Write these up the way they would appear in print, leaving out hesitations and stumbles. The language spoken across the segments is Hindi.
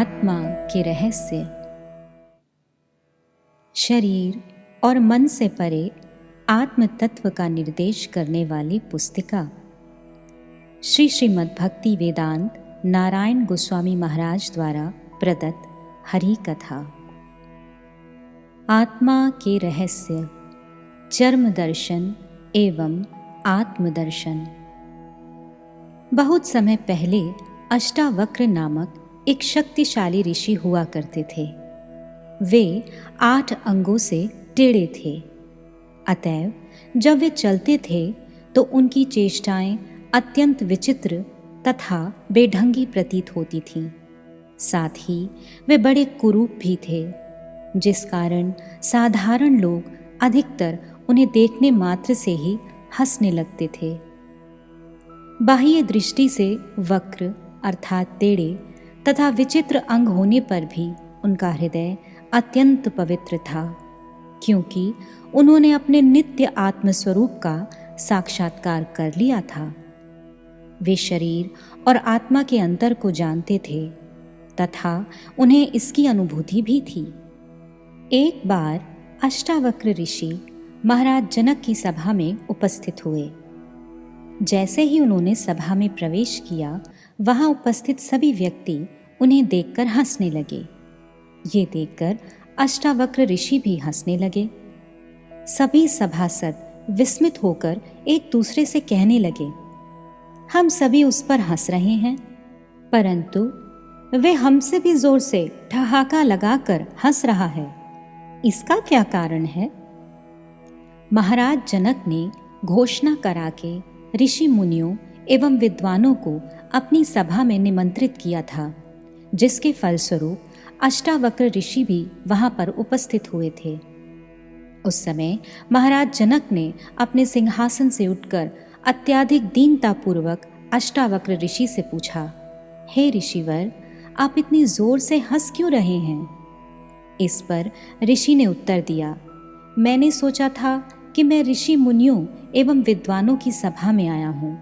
आत्मा के रहस्य। शरीर और मन से परे आत्म तत्व का निर्देश करने वाली पुस्तिका श्री श्रीमद् भक्ति वेदांत नारायण गोस्वामी महाराज द्वारा प्रदत्त हरि कथा। आत्मा के रहस्य, चर्म दर्शन एवं आत्मदर्शन। बहुत समय पहले अष्टावक्र नामक एक शक्तिशाली ऋषि हुआ करते थे। वे 8 अंगों से टेढ़े थे, अतएव जब वे चलते थे तो उनकी चेष्टाएं अत्यंत विचित्र तथा बेढंगी प्रतीत होती थीं। साथ ही वे बड़े कुरूप भी थे, जिस कारण साधारण लोग अधिकतर उन्हें देखने मात्र से ही हंसने लगते थे। बाह्य दृष्टि से वक्र अर्थात टेढ़े तथा विचित्र अंग होने पर भी उनका हृदय अत्यंत पवित्र था, क्योंकि उन्होंने अपने नित्य आत्मस्वरूप का साक्षात्कार कर लिया था। वे शरीर और आत्मा के अंतर को जानते थे तथा उन्हें इसकी अनुभूति भी थी। एक बार अष्टावक्र ऋषि महाराज जनक की सभा में उपस्थित हुए। जैसे ही उन्होंने सभा में प्रवेश किया, वहां उपस्थित सभी व्यक्ति उन्हें देखकर हंसने लगे। ये देखकर अष्टावक्र ऋषि भी हंसने लगे। सभी सभासद विस्मित होकर एक दूसरे से कहने लगे, हम सभी उस पर हंस रहे हैं, परंतु वे हमसे भी जोर से ठहाका लगाकर हंस रहा है। इसका क्या कारण है? महाराज जनक ने घोषणा करा के ऋषि मुनियों एवं विद्वानों को अपनी सभा में निमंत्रित किया था, जिसके फलस्वरूप अष्टावक्र ऋषि भी वहां पर उपस्थित हुए थे। उस समय महाराज जनक ने अपने सिंहासन से उठकर अत्याधिक दीनतापूर्वक अष्टावक्र ऋषि से पूछा, हे ऋषिवर, आप इतनी जोर से हंस क्यों रहे हैं? इस पर ऋषि ने उत्तर दिया, मैंने सोचा था कि मैं ऋषि मुनियों एवं विद्वानों की सभा में आया हूँ,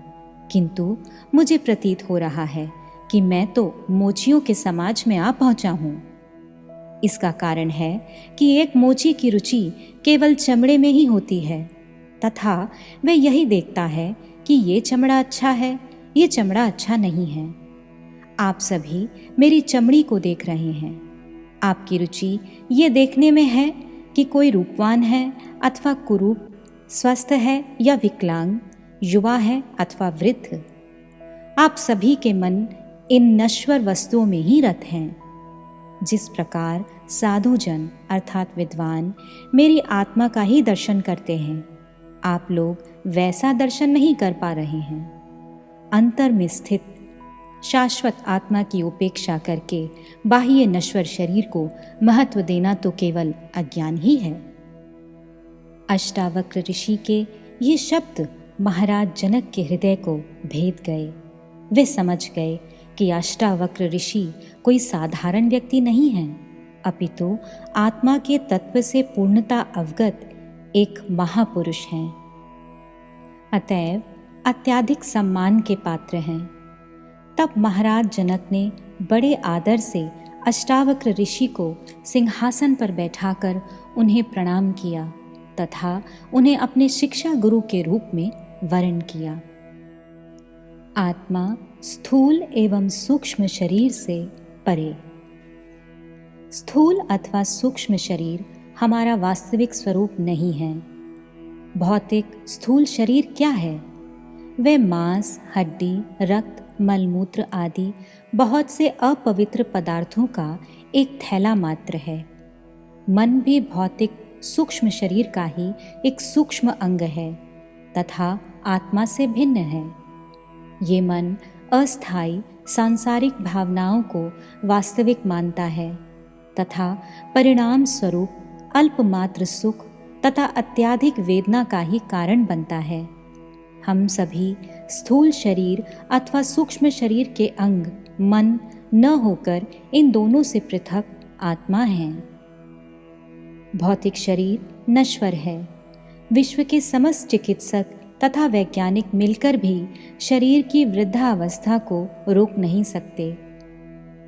किंतु मुझे प्रतीत हो रहा है कि मैं तो मोचियों के समाज में आ पहुंचा हूँ। इसका कारण है कि एक मोची की रुचि केवल चमड़े में ही होती है तथा वह यही देखता है कि ये चमड़ा अच्छा है, ये चमड़ा अच्छा नहीं है। आप सभी मेरी चमड़ी को देख रहे हैं। आपकी रुचि ये देखने में है कि कोई रूपवान है अथवा कुरूप, स्वस्थ है या विकलांग, युवा है अथवा वृद्ध। आप सभी के मन इन नश्वर वस्तुओं में ही रत हैं। जिस प्रकार साधुजन अर्थात विद्वान मेरी आत्मा का ही दर्शन करते हैं, आप लोग वैसा दर्शन नहीं कर पा रहे हैं। अंतर में स्थित शाश्वत आत्मा की उपेक्षा करके बाह्य नश्वर शरीर को महत्व देना तो केवल अज्ञान ही है। अष्टावक्र ऋषि के ये शब्द महाराज जनक के हृदय को भेद गए। वे समझ गए कि अष्टावक्र ऋषि कोई साधारण व्यक्ति नहीं है, अपितु आत्मा के तत्व से पूर्णता अवगत एक महापुरुष हैं। अतएव अत्याधिक सम्मान के पात्र हैं। तब महाराज जनक ने बड़े आदर से अष्टावक्र ऋषि को सिंहासन पर बैठाकर उन्हें प्रणाम किया तथा उन्हें अपने शिक्षा गुरु के रूप में वर्ण किया। आत्मा स्थूल एवं सूक्ष्म शरीर से परे। स्थूल अथवा सूक्ष्म शरीर हमारा वास्तविक स्वरूप नहीं है। भौतिक स्थूल शरीर क्या है? वह मांस, हड्डी, रक्त, मलमूत्र आदि बहुत से अपवित्र पदार्थों का एक थैला मात्र है। मन भी भौतिक सूक्ष्म शरीर का ही एक सूक्ष्म अंग है तथा आत्मा से भिन्न है। ये मन अस्थायी सांसारिक भावनाओं को वास्तविक मानता है तथा परिणाम स्वरूप अल्पमात्र सुख तथा अत्याधिक वेदना का ही कारण बनता है। हम सभी स्थूल शरीर अथवा सूक्ष्म शरीर के अंग मन न होकर इन दोनों से पृथक आत्मा हैं। भौतिक शरीर नश्वर है। विश्व के समस्त चिकित्सक तथा वैज्ञानिक मिलकर भी शरीर की वृद्धावस्था को रोक नहीं सकते।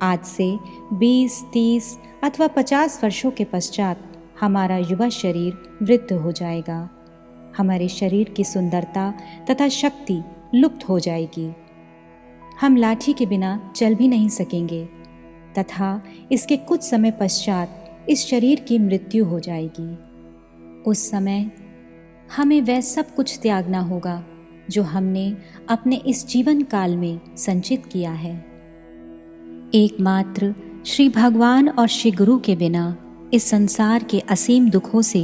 आज से 20, 30 अथवा 50 वर्षों के पश्चात हमारा युवा शरीर वृद्ध हो जाएगा। हमारे शरीर की सुंदरता तथा शक्ति लुप्त हो जाएगी। हम लाठी के बिना चल भी नहीं सकेंगे तथा इसके कुछ समय पश्चात इस शरीर की मृत्यु हो जाएगी। उस समय हमें वह सब कुछ त्यागना होगा जो हमने अपने इस जीवन काल में संचित किया है। एकमात्र श्री भगवान और श्री गुरु के बिना इस संसार के असीम दुखों से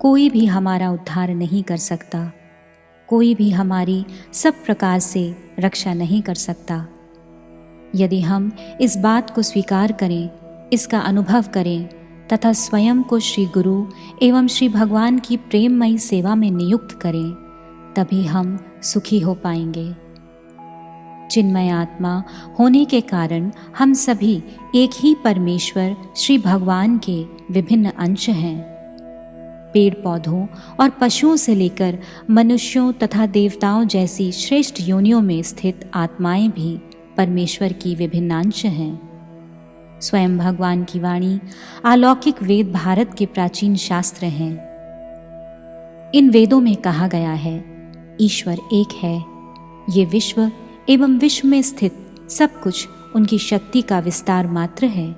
कोई भी हमारा उद्धार नहीं कर सकता। कोई भी हमारी सब प्रकार से रक्षा नहीं कर सकता। यदि हम इस बात को स्वीकार करें, इसका अनुभव करें तथा स्वयं को श्री गुरु एवं श्री भगवान की प्रेममयी सेवा में नियुक्त करें, तभी हम सुखी हो पाएंगे। चिन्मय आत्मा होने के कारण हम सभी एक ही परमेश्वर श्री भगवान के विभिन्न अंश हैं। पेड़ पौधों और पशुओं से लेकर मनुष्यों तथा देवताओं जैसी श्रेष्ठ योनियों में स्थित आत्माएं भी परमेश्वर की विभिन्न अंश हैं। स्वयं भगवान की वाणी अलौकिक वेद भारत के प्राचीन शास्त्र हैं। इन वेदों में कहा गया है, ईश्वर एक है। ये विश्व एवं विश्व में स्थित सब कुछ उनकी शक्ति का विस्तार मात्र है।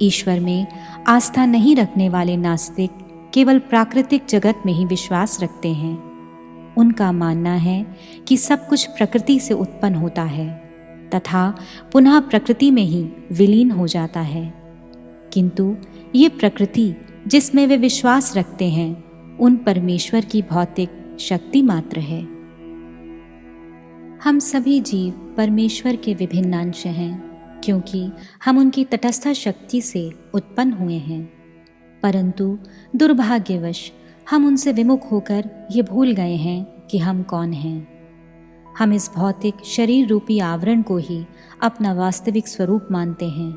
ईश्वर में आस्था नहीं रखने वाले नास्तिक केवल प्राकृतिक जगत में ही विश्वास रखते हैं। उनका मानना है कि सब कुछ प्रकृति से उत्पन्न होता है तथा पुनः प्रकृति में ही विलीन हो जाता है, किंतु ये प्रकृति जिसमें वे विश्वास रखते हैं उन परमेश्वर की भौतिक शक्ति मात्र है। हम सभी जीव परमेश्वर के विभिन्न अंश हैं, क्योंकि हम उनकी तटस्थ शक्ति से उत्पन्न हुए हैं। परंतु दुर्भाग्यवश हम उनसे विमुख होकर ये भूल गए हैं कि हम कौन हैं। हम इस भौतिक शरीर रूपी आवरण को ही अपना वास्तविक स्वरूप मानते हैं।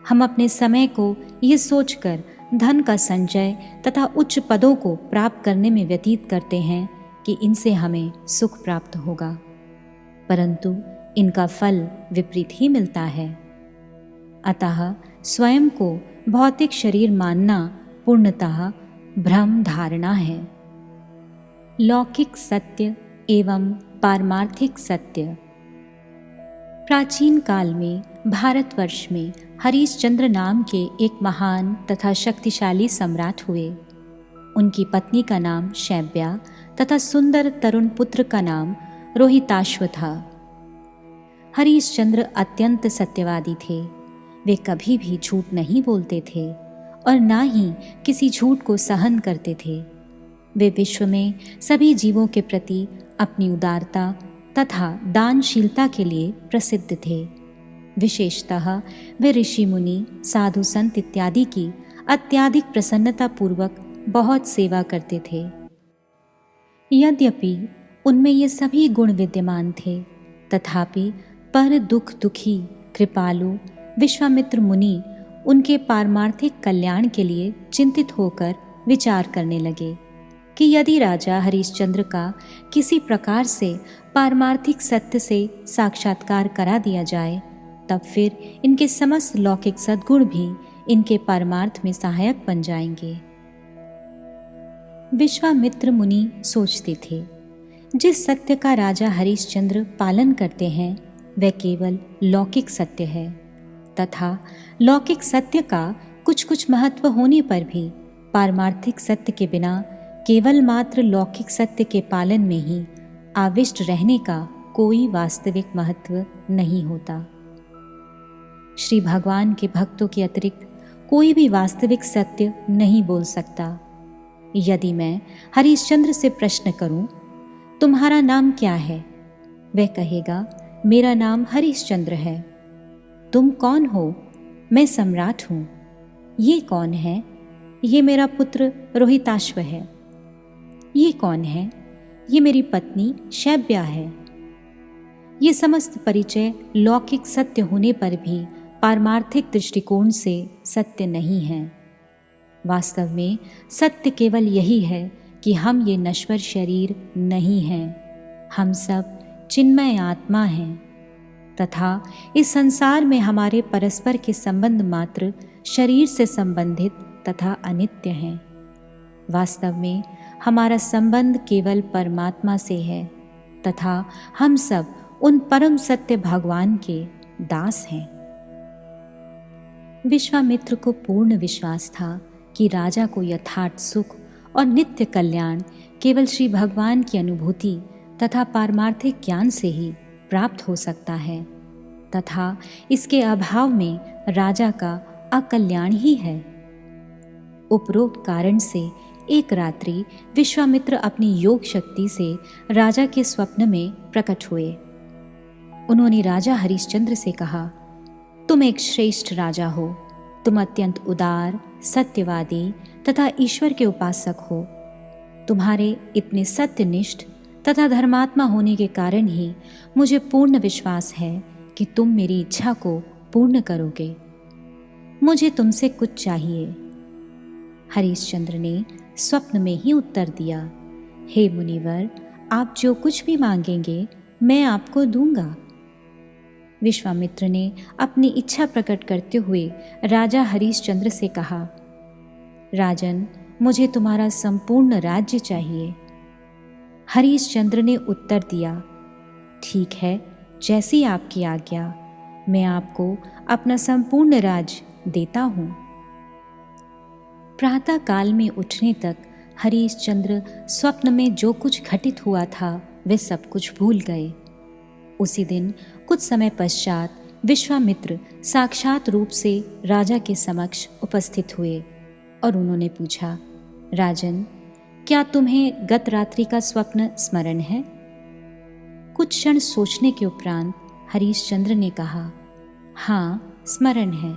हम अपने समय को ये सोचकर धन का संचय तथा उच्च पदों को प्राप्त करने में व्यतीत करते हैं कि इनसे हमें सुख प्राप्त होगा, परंतु इनका फल विपरीत ही मिलता है। अतः स्वयं को भौतिक शरीर मानना पूर्णतः भ्रम धारणा है। लौकिक सत्य एवं पारमार्थिक सत्य। प्राचीन काल में भारतवर्ष में हरिश्चंद्र नाम के एक महान तथा शक्तिशाली सम्राट हुए। उनकी पत्नी का नाम शैब्या तथा सुंदर तरुण पुत्र का नाम रोहिताश्व था। हरिश्चंद्र अत्यंत सत्यवादी थे। वे कभी भी झूठ नहीं बोलते थे और ना ही किसी झूठ को सहन करते थे। वे विश्व में सभी जीवों के प्रति अपनी उदारता तथा दानशीलता के लिए प्रसिद्ध थे। विशेषतः वे ऋषि मुनि, साधु संत इत्यादि की अत्यधिक प्रसन्नता पूर्वक बहुत सेवा करते थे। यद्यपि उनमें ये सभी गुण विद्यमान थे, तथापि पर दुख दुखी कृपालु विश्वामित्र मुनि उनके पारमार्थिक कल्याण के लिए चिंतित होकर विचार करने लगे कि यदि राजा हरिश्चंद्र का किसी प्रकार से पारमार्थिक सत्य से साक्षात्कार करा दिया जाए, तब फिर इनके समस्त लौकिक सद्गुण भी इनके पारमार्थ में सहायक बन जाएंगे। विश्वामित्र मुनि सोचते थे, जिस सत्य का राजा हरिश्चंद्र पालन करते हैं वह केवल लौकिक सत्य है, तथा लौकिक सत्य का कुछ कुछ महत्व होने पर भी पारमार्थिक सत्य के बिना केवल मात्र लौकिक सत्य के पालन में ही आविष्ट रहने का कोई वास्तविक महत्व नहीं होता। श्री भगवान के भक्तों के अतिरिक्त कोई भी वास्तविक सत्य नहीं बोल सकता। यदि मैं हरिश्चंद्र से प्रश्न करूं, तुम्हारा नाम क्या है? वह कहेगा, मेरा नाम हरिश्चंद्र है। तुम कौन हो? मैं सम्राट हूँ। ये कौन है? ये मेरा पुत्र रोहिताश्व है। ये कौन है? ये मेरी पत्नी शैब्या है। ये समस्त परिचय लौकिक सत्य होने पर भी पारमार्थिक दृष्टिकोण से सत्य नहीं है। वास्तव में सत्य केवल यही है कि हम ये नश्वर शरीर नहीं हैं। हम सब चिन्मय आत्मा हैं तथा इस संसार में हमारे परस्पर के संबंध मात्र शरीर से संबंधित तथा अनित्य हैं। वास्तव में हमारा संबंध केवल परमात्मा से है तथा हम सब उन परम सत्य भगवान के दास हैं। विश्वामित्र को पूर्ण विश्वास था कि राजा को यथार्थ सुख और नित्य कल्याण केवल श्री भगवान की अनुभूति तथा पारमार्थिक ज्ञान से ही प्राप्त हो सकता है तथा इसके अभाव में राजा का अकल्याण ही है। उपरोक्त कारण से एक रात्रि विश्वामित्र अपनी योग शक्ति से राजा के स्वप्न में प्रकट हुए। उन्होंने राजा हरिश्चंद्र से कहा, तुम एक श्रेष्ठ राजा हो, तुम अत्यंत उदार, सत्यवादी तथा ईश्वर के उपासक हो। तुम्हारे इतने सत्यनिष्ठ तथा धर्मात्मा होने के कारण ही मुझे पूर्ण विश्वास है कि तुम मेरी इच्छा को पूर्ण करोगे। मुझे तुमसे कुछ चाहिए। हरिश्चंद्र ने स्वप्न में ही उत्तर दिया, हे मुनिवर, आप जो कुछ भी मांगेंगे मैं आपको दूंगा। विश्वामित्र ने अपनी इच्छा प्रकट करते हुए राजा हरिश्चंद्र से कहा, राजन, मुझे तुम्हारा संपूर्ण राज्य चाहिए। हरिश्चंद्र ने उत्तर दिया, ठीक है, जैसी आपकी आज्ञा, मैं आपको अपना संपूर्ण राज्य देता हूँ। प्रातः काल में उठने तक हरिश्चंद्र स्वप्न में जो कुछ घटित हुआ था वे सब कुछ भूल गए। उसी दिन कुछ समय पश्चात विश्वामित्र साक्षात रूप से राजा के समक्ष उपस्थित हुए और उन्होंने पूछा, राजन, क्या तुम्हें गत रात्रि का स्वप्न स्मरण है? कुछ क्षण सोचने के उपरांत हरिश्चंद्र ने कहा, हाँ, स्मरण है।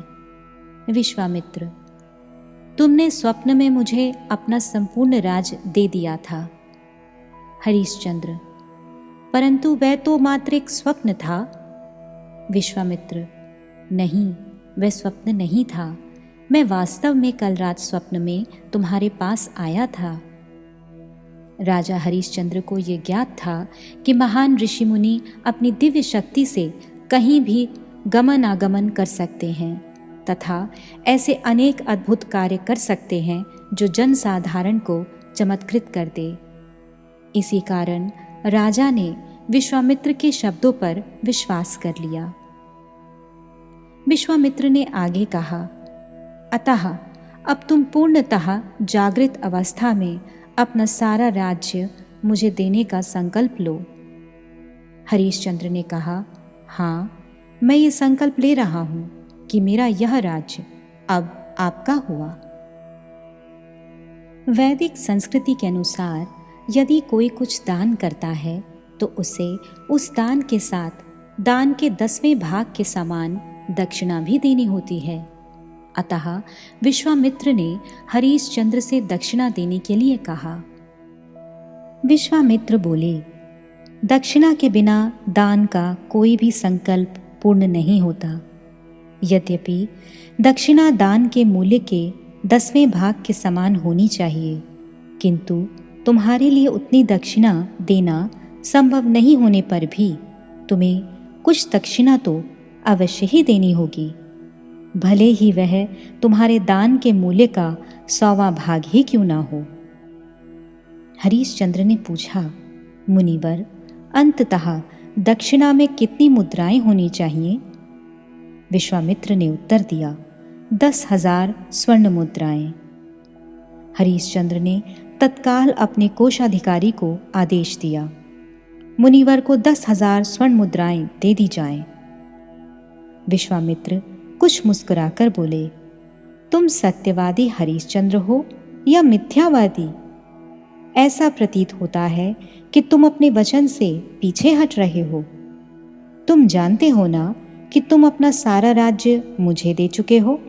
विश्वामित्र, तुमने स्वप्न में मुझे अपना संपूर्ण राज दे दिया था। हरिश्चंद्र, परंतु वह तो मात्र एक स्वप्न था। विश्वामित्र, नहीं, वह स्वप्न नहीं था। मैं वास्तव में कल रात स्वप्न में तुम्हारे पास आया था। राजा हरिश्चंद्र को ये ज्ञात था कि महान ऋषि मुनि अपनी दिव्य शक्ति से कहीं भी गमन आगमन कर सकते हैं तथा ऐसे अनेक अद्भुत कार्य कर सकते हैं जो जन साधारण को चमत्कृत कर दे। इसी कारण राजा ने विश्वामित्र के शब्दों पर विश्वास कर लिया। विश्वामित्र ने आगे कहा, अतः अब तुम पूर्णतः जागृत अवस्था में अपना सारा राज्य मुझे देने का संकल्प लो। हरिश्चंद्र ने कहा, हाँ, मैं ये संकल्प ले रहा हूं कि मेरा यह राज्य अब आपका हुआ। वैदिक संस्कृति के अनुसार यदि कोई कुछ दान करता है तो उसे उस दान के साथ दान के 10वें भाग के समान दक्षिणा भी देनी होती है। अतः विश्वामित्र ने हरिश्चंद्र से दक्षिणा देने के लिए कहा। विश्वामित्र बोले, दक्षिणा के बिना दान का कोई भी संकल्प पूर्ण नहीं होता। यद्यपि दक्षिणा दान के मूल्य के 10वें भाग के समान होनी चाहिए, किंतु तुम्हारे लिए उतनी दक्षिणा देना संभव नहीं होने पर भी तुम्हें कुछ दक्षिणा तो अवश्य ही देनी होगी, भले ही वह तुम्हारे दान के मूल्य का 100वां भाग ही क्यों ना हो। हरिश्चंद्र ने पूछा, मुनिवर, अंततः दक्षिणा में कितनी मुद्राएं होनी चाहिए? विश्वामित्र ने उत्तर दिया, 10,000 स्वर्ण मुद्राएं। हरिश्चंद्र ने तत्काल अपने कोषाधिकारी को आदेश दिया, मुनिवर को 10,000 स्वर्ण मुद्राएं दे दी जाएं। विश्वामित्र कुछ मुस्कुराकर बोले, तुम सत्यवादी हरिश्चंद्र हो या मिथ्यावादी? ऐसा प्रतीत होता है कि तुम अपने वचन से पीछे हट रहे हो। तुम जानते हो ना कि तुम अपना सारा राज्य मुझे दे चुके हो।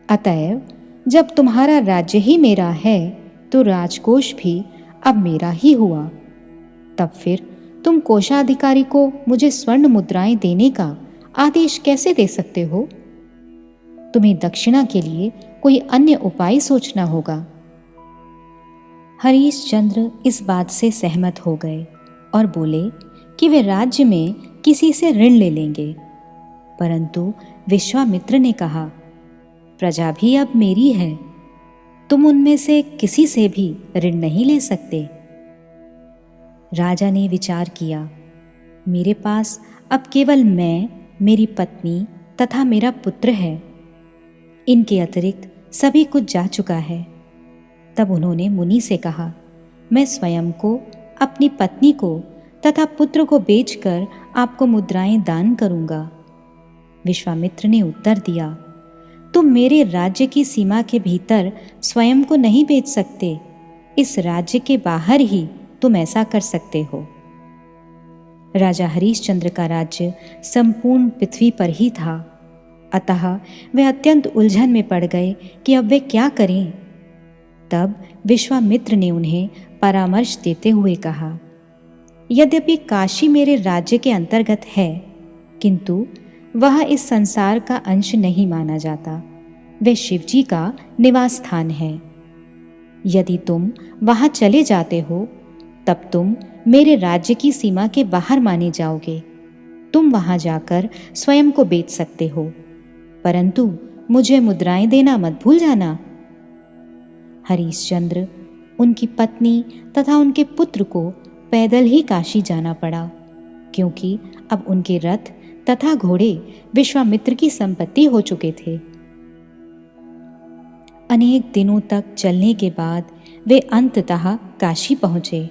अतएव जब तुम्हारा राज्य ही मेरा है तो राजकोष भी अब मेरा ही हुआ। तब फिर तुम कोषाधिकारी को मुझे स्वर्ण मुद्राएं देने का आदेश कैसे दे सकते हो? तुम्हें दक्षिणा के लिए कोई अन्य उपाय सोचना होगा। हरिश्चंद्र इस बात से सहमत हो गए और बोले कि वे राज्य में किसी से ऋण ले लेंगे। परंतु विश्वामित्र ने कहा, प्रजा भी अब मेरी है, तुम उनमें से किसी से भी ऋण नहीं ले सकते। राजा ने विचार किया, मेरे पास अब केवल मैं, मेरी पत्नी तथा मेरा पुत्र है। इनके अतिरिक्त सभी कुछ जा चुका है। तब उन्होंने मुनि से कहा, मैं स्वयं को, अपनी पत्नी को तथा पुत्र को बेचकर आपको मुद्राएं दान करूंगा। विश्वामित्र ने उत्तर दिया, तुम मेरे राज्य की सीमा के भीतर स्वयं को नहीं बेच सकते, इस राज्य के बाहर ही तुम ऐसा कर सकते हो। राजा हरिश्चंद्र का राज्य संपूर्ण पृथ्वी पर ही था, अतः वे अत्यंत उलझन में पड़ गए कि अब वे क्या करें। तब विश्वामित्र ने उन्हें परामर्श देते हुए कहा, यद्यपि काशी मेरे राज्य के अंतर्गत है, किंतु वह इस संसार का अंश नहीं माना जाता। वह शिवजी का निवास स्थान है। यदि तुम वहां चले जाते हो तब तुम मेरे राज्य की सीमा के बाहर माने जाओगे। तुम वहां जाकर स्वयं को बेच सकते हो, परंतु मुझे मुद्राएं देना मत भूल जाना। हरिश्चंद्र, उनकी पत्नी तथा उनके पुत्र को पैदल ही काशी जाना पड़ा, क्योंकि अब उनके रथ तथा घोड़े विश्वामित्र की संपत्ति हो चुके थे। अनेक दिनों तक चलने के बाद वे अंततः काशी पहुंचे।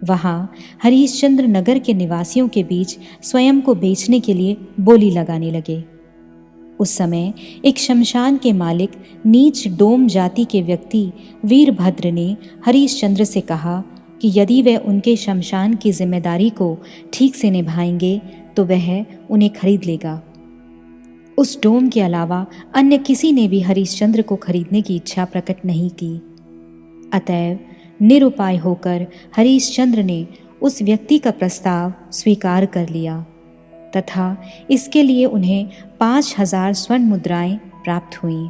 वहां हरिश्चंद्र नगर के निवासियों के बीच स्वयं को बेचने के लिए बोली लगाने लगे। उस समय एक शमशान के मालिक नीच डोम जाति के व्यक्ति वीरभद्र ने हरिश्चंद्र से कहा कि यदि वह उनके शमशान की जिम्मेदारी को ठीक से निभाएंगे तो वह उन्हें खरीद लेगा। उस डोम के अलावा अन्य किसी ने भी हरिश्चंद्र को खरीदने की इच्छा प्रकट नहीं की। अतएव निरुपाय होकर हरिश्चंद्र ने उस व्यक्ति का प्रस्ताव स्वीकार कर लिया तथा इसके लिए उन्हें 5,000 स्वर्ण मुद्राएं प्राप्त हुईं।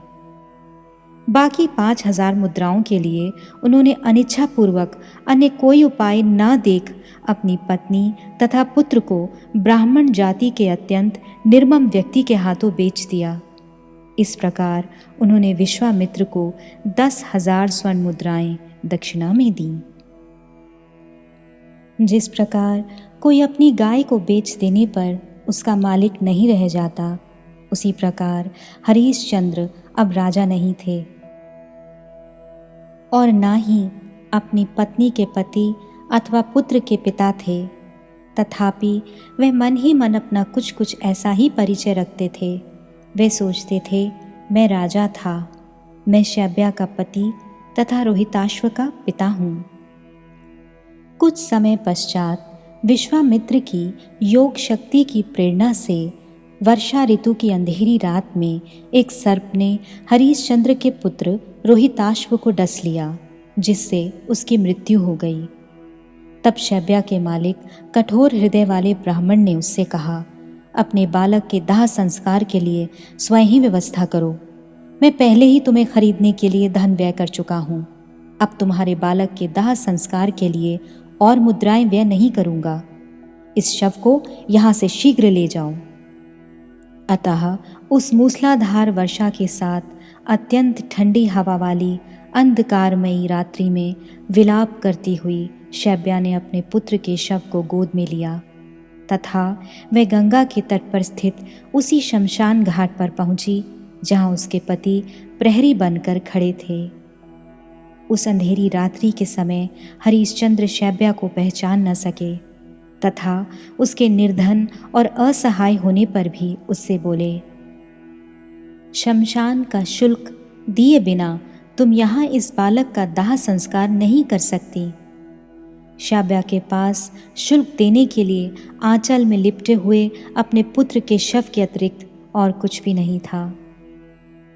बाकी 5,000 मुद्राओं के लिए उन्होंने अनिच्छापूर्वक अन्य कोई उपाय न देख अपनी पत्नी तथा पुत्र को ब्राह्मण जाति के अत्यंत निर्मम व्यक्ति के हाथों बेच दिया। इस प्रकार उन्होंने विश्वामित्र को 10,000 स्वर्ण मुद्राएं दक्षिणा में दी। जिस प्रकार कोई अपनी गाय को बेच देने पर उसका मालिक नहीं रह जाता, उसी प्रकार हरिश्चंद्र अब राजा नहीं थे और ना ही अपनी पत्नी के पति अथवा पुत्र के पिता थे। तथापि वे मन ही मन अपना कुछ कुछ ऐसा ही परिचय रखते थे। वे सोचते थे, मैं राजा था, मैं शैब्या का पति तथा रोहिताश्व का पिता हूँ। कुछ समय पश्चात विश्वामित्र की योग शक्ति की प्रेरणा से वर्षा ऋतु की अंधेरी रात में एक सर्प ने हरिश्चंद्र के पुत्र रोहिताश्व को डस लिया, जिससे उसकी मृत्यु हो गई। तब शैब्या के मालिक कठोर हृदय वाले ब्राह्मण ने उससे कहा, अपने बालक के दाह संस्कार के लिए स्वयं ही व्यवस्था करो। मैं पहले ही तुम्हें खरीदने के लिए धन व्यय कर चुका हूँ। अब तुम्हारे बालक के दाह संस्कार के लिए और मुद्राएं व्यय नहीं करूँगा। इस शव को यहाँ से शीघ्र ले जाओ। अतः उस मूसलाधार वर्षा के साथ अत्यंत ठंडी हवा वाली अंधकारमयी रात्रि में विलाप करती हुई शैब्या ने अपने पुत्र के शव को गोद में लिया तथा वह गंगा के तट पर स्थित उसी शमशान घाट पर पहुंची जहां उसके पति प्रहरी बनकर खड़े थे। उस अंधेरी रात्रि के समय हरिश्चंद्र शैब्या को पहचान न सके तथा उसके निर्धन और असहाय होने पर भी उससे बोले, शमशान का शुल्क दिए बिना तुम यहाँ इस बालक का दाह संस्कार नहीं कर सकती। शैब्या के पास शुल्क देने के लिए आंचल में लिपटे हुए अपने पुत्र के शव के अतिरिक्त और कुछ भी नहीं था।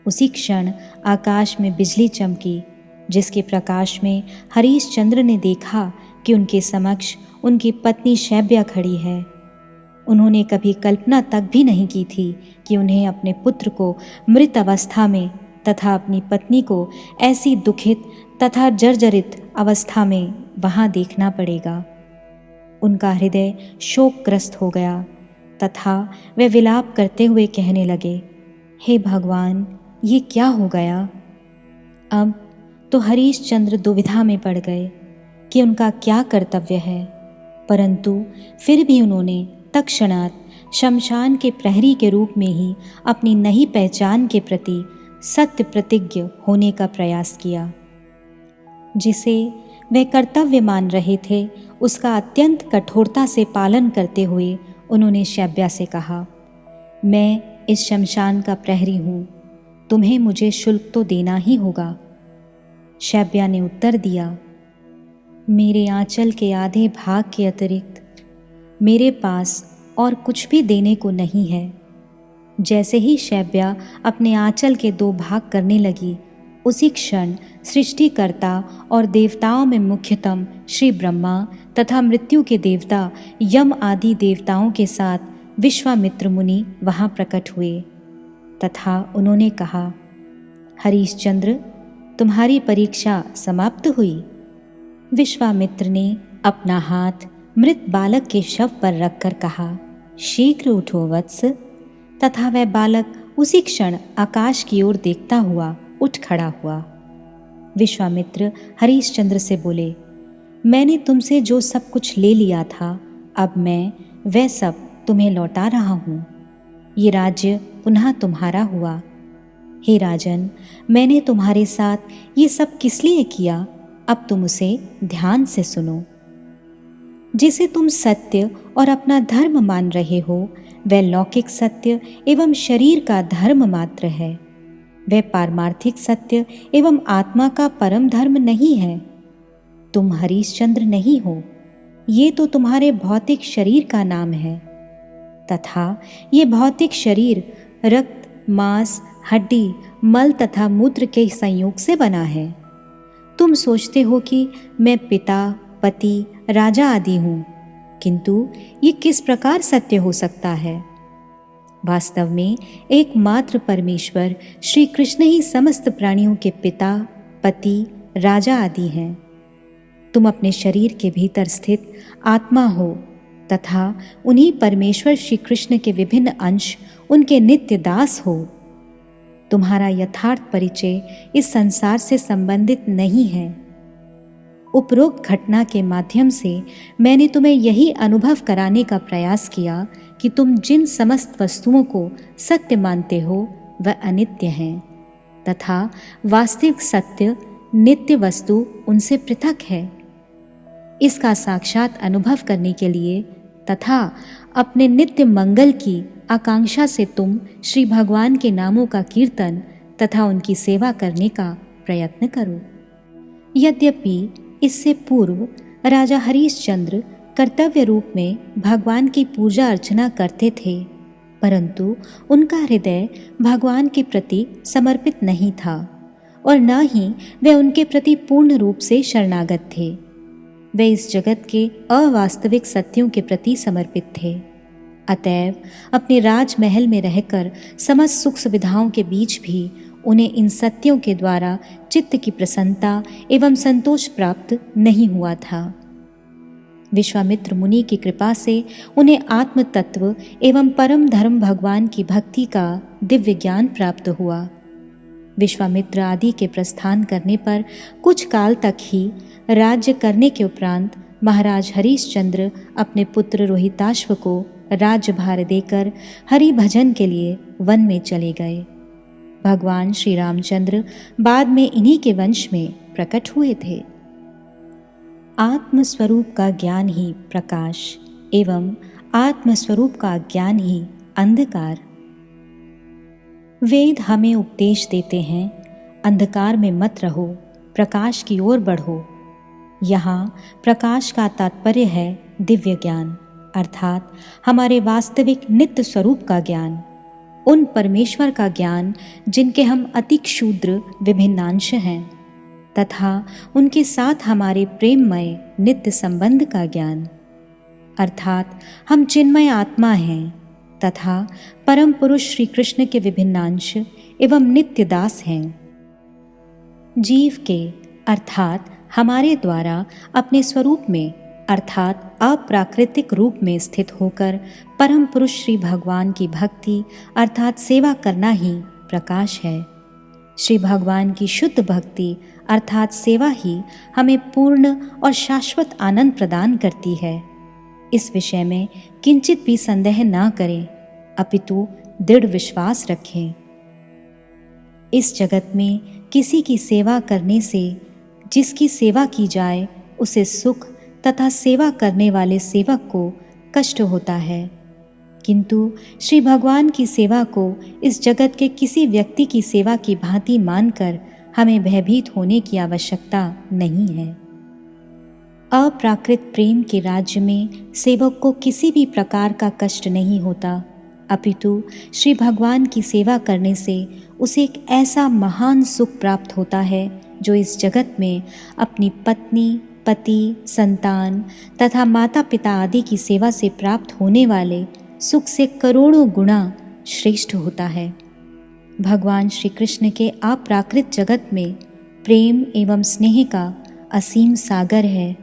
उसी क्षण आकाश में बिजली चमकी, जिसके प्रकाश में हरिश्चंद्र ने देखा कि उनके समक्ष उनकी पत्नी शैब्या खड़ी है। उन्होंने कभी कल्पना तक भी नहीं की थी कि उन्हें अपने पुत्र को मृत अवस्था में तथा अपनी पत्नी को ऐसी दुखित तथा जर्जरित अवस्था में वहां देखना पड़ेगा। उनका हृदय शोकग्रस्त हो गया तथा वे विलाप करते हुए कहने लगे, हे भगवान, ये क्या हो गया। अब तो हरीशचंद्र दुविधा में पड़ गए कि उनका क्या कर्तव्य है, परंतु फिर भी उन्होंने तत्क्षणात शमशान के प्रहरी के रूप में ही अपनी नई पहचान के प्रति सत्य प्रतिज्ञ होने का प्रयास किया। जिसे वे कर्तव्य मान रहे थे उसका अत्यंत कठोरता से पालन करते हुए उन्होंने शैब्या से कहा, मैं इस शमशान का प्रहरी हूँ, तुम्हें मुझे शुल्क तो देना ही होगा। शैब्या ने उत्तर दिया, मेरे आंचल के आधे भाग के अतिरिक्त मेरे पास और कुछ भी देने को नहीं है। जैसे ही शैब्या अपने आंचल के 2 भाग करने लगी, उसी क्षण सृष्टिकर्ता और देवताओं में मुख्यतम श्री ब्रह्मा तथा मृत्यु के देवता यम आदि देवताओं के साथ विश्वामित्र मुनि वहाँ प्रकट हुए तथा उन्होंने कहा, हरीशचंद्र, तुम्हारी परीक्षा समाप्त हुई। विश्वामित्र ने अपना हाथ मृत बालक के शव पर रखकर कहा, शीघ्र उठो वत्स। तथा वह बालक उसी क्षण आकाश की ओर देखता हुआ उठ खड़ा हुआ। विश्वामित्र हरीशचंद्र से बोले, मैंने तुमसे जो सब कुछ ले लिया था, अब मैं वह सब तुम्हें लौटा रहा हूँ। ये राज्य पुनः तुम्हारा हुआ। हे राजन, मैंने तुम्हारे साथ ये सब किस लिए किया, अब तुम उसे ध्यान से सुनो। जिसे तुम सत्य और अपना धर्म मान रहे हो, वह लौकिक सत्य एवं शरीर का धर्म मात्र है। वह पारमार्थिक सत्य एवं आत्मा का परम धर्म नहीं है। तुम हरीशचंद्र नहीं हो, ये तो तुम्हारे भौतिक शरीर का नाम है, तथा ये भौतिक शरीर रक्त, मांस, हड्डी, मल तथा मूत्र के संयोग से बना है। तुम सोचते हो कि मैं पिता, पति, राजा आदि हूँ, किंतु ये किस प्रकार सत्य हो सकता है। वास्तव में एकमात्र परमेश्वर श्री कृष्ण ही समस्त प्राणियों के पिता, पति, राजा आदि हैं। तुम अपने शरीर के भीतर स्थित आत्मा हो तथा उन्हीं परमेश्वर श्री कृष्ण के विभिन्न अंश उनके नित्य दास हो। तुम्हारा यथार्थ परिचय इस संसार से संबंधित नहीं है। उपरोक्त घटना के माध्यम से मैंने तुम्हें यही अनुभव कराने का प्रयास किया कि तुम जिन समस्त वस्तुओं को सत्य मानते हो वह अनित्य हैं तथा वास्तविक सत्य नित्य वस्तु उनसे पृथक है। इसका साक्षात अनुभव करने के लिए तथा अपने नित्य मंगल की आकांक्षा से तुम श्री भगवान के नामों का कीर्तन तथा उनकी सेवा करने का प्रयत्न करो। यद्यपि इससे पूर्व राजा हरीशचंद्र कर्तव्य रूप में भगवान की पूजा अर्चना करते थे, परंतु उनका हृदय भगवान के प्रति समर्पित नहीं था और न ही वे उनके प्रति पूर्ण रूप से शरणागत थे। वे इस जगत के अवास्तविक सत्यों के प्रति समर्पित थे। अतएव अपने राजमहल में रहकर समस्त सुख सुविधाओं के बीच भी उन्हें इन सत्यों के द्वारा चित्त की प्रसन्नता एवं संतोष प्राप्त नहीं हुआ था। विश्वामित्र मुनि की कृपा से उन्हें आत्म तत्व एवं परम धर्म भगवान की भक्ति का दिव्य ज्ञान प्राप्त हुआ। विश्वामित्र आदि के प्रस्थान करने पर कुछ काल तक ही राज्य करने के उपरांत महाराज हरीशचंद्र अपने पुत्र रोहिताश्व को राज्यभार देकर हरि भजन के लिए वन में चले गए। भगवान श्री रामचंद्र बाद में इन्हीं के वंश में प्रकट हुए थे। आत्मस्वरूप का ज्ञान ही प्रकाश एवं आत्मस्वरूप का ज्ञान ही अंधकार। वेद हमें उपदेश देते हैं, अंधकार में मत रहो, प्रकाश की ओर बढ़ो। यहाँ प्रकाश का तात्पर्य है दिव्य ज्ञान, अर्थात हमारे वास्तविक नित्य स्वरूप का ज्ञान, उन परमेश्वर का ज्ञान जिनके हम अति क्षुद्र विभिन्नांश हैं, तथा उनके साथ हमारे प्रेममय नित्य संबंध का ज्ञान, अर्थात हम चिन्मय आत्मा हैं तथा परम पुरुष श्री कृष्ण के विभिन्नांश एवं नित्य दास हैं। जीव के अर्थात हमारे द्वारा अपने स्वरूप में अर्थात अप्राकृतिक रूप में स्थित होकर परम पुरुष श्री भगवान की भक्ति अर्थात सेवा करना ही प्रकाश है। श्री भगवान की शुद्ध भक्ति अर्थात सेवा ही हमें पूर्ण और शाश्वत आनंद प्रदान करती है। इस विषय में किंचित भी संदेह ना करें, अपितु दृढ़ विश्वास रखें। इस जगत में किसी की सेवा करने से जिसकी सेवा की जाए उसे सुख तथा सेवा करने वाले सेवक को कष्ट होता है, किंतु श्री भगवान की सेवा को इस जगत के किसी व्यक्ति की सेवा की भांति मानकर हमें भयभीत होने की आवश्यकता नहीं है। अप्राकृत प्रेम के राज्य में सेवक को किसी भी प्रकार का कष्ट नहीं होता, अपितु श्री भगवान की सेवा करने से उसे एक ऐसा महान सुख प्राप्त होता है जो इस जगत में अपनी पत्नी, पति, संतान तथा माता पिता आदि की सेवा से प्राप्त होने वाले सुख से करोड़ों गुना श्रेष्ठ होता है। भगवान श्री कृष्ण के अप्राकृत जगत में प्रेम एवं स्नेह का असीम सागर है।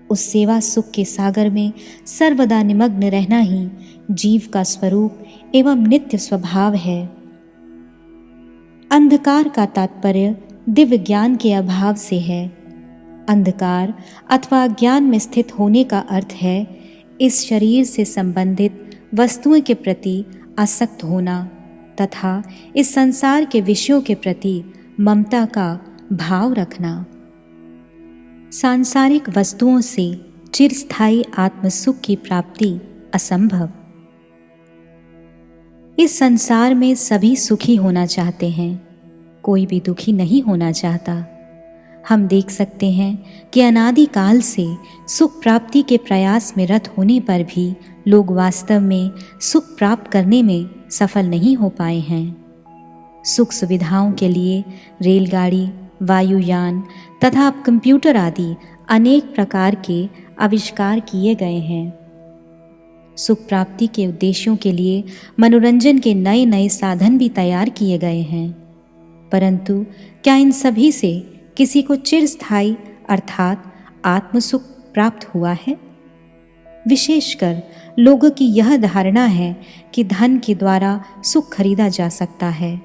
उस सेवा सुख के सागर में सर्वदा निमग्न रहना ही जीव का स्वरूप एवं नित्य स्वभाव है। अंधकार का तात्पर्य दिव्य ज्ञान के अभाव से है। अंधकार अथवा ज्ञान में स्थित होने का अर्थ है इस शरीर से संबंधित वस्तुओं के प्रति आसक्त होना तथा इस संसार के विषयों के प्रति ममता का भाव रखना। सांसारिक वस्तुओं से चिरस्थायी आत्मसुख की प्राप्ति असंभव। इस संसार में सभी सुखी होना चाहते हैं, कोई भी दुखी नहीं होना चाहता। हम देख सकते हैं कि अनादिकाल से सुख प्राप्ति के प्रयास में रत होने पर भी लोग वास्तव में सुख प्राप्त करने में सफल नहीं हो पाए हैं। सुख सुविधाओं के लिए रेलगाड़ी, वायुयान तथा कंप्यूटर आदि अनेक प्रकार के आविष्कार किए गए हैं। सुख प्राप्ति के उद्देश्यों के लिए मनोरंजन के नए नए साधन भी तैयार किए गए हैं, परंतु क्या इन सभी से किसी को चिरस्थायी अर्थात आत्मसुख प्राप्त हुआ है? विशेषकर लोगों की यह धारणा है कि धन के द्वारा सुख खरीदा जा सकता है,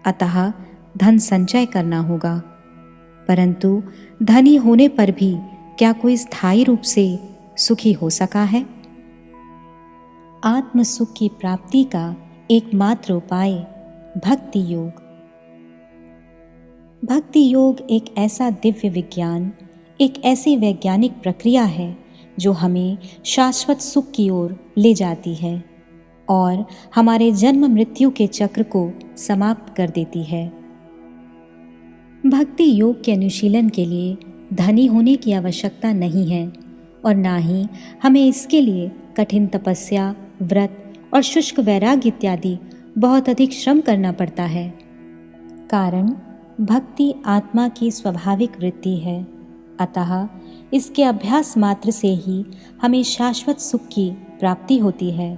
अतः धन संचय करना होगा, परंतु धनी होने पर भी क्या कोई स्थायी रूप से सुखी हो सका है? आत्मसुख की प्राप्ति का एकमात्र उपाय भक्ति योग। भक्ति योग एक ऐसा दिव्य विज्ञान, एक ऐसी वैज्ञानिक प्रक्रिया है जो हमें शाश्वत सुख की ओर ले जाती है और हमारे जन्म मृत्यु के चक्र को समाप्त कर देती है। भक्ति योग के अनुशीलन के लिए धनी होने की आवश्यकता नहीं है और ना ही हमें इसके लिए कठिन तपस्या, व्रत और शुष्क वैराग्य इत्यादि बहुत अधिक श्रम करना पड़ता है। कारण भक्ति आत्मा की स्वाभाविक वृत्ति है, अतः इसके अभ्यास मात्र से ही हमें शाश्वत सुख की प्राप्ति होती है।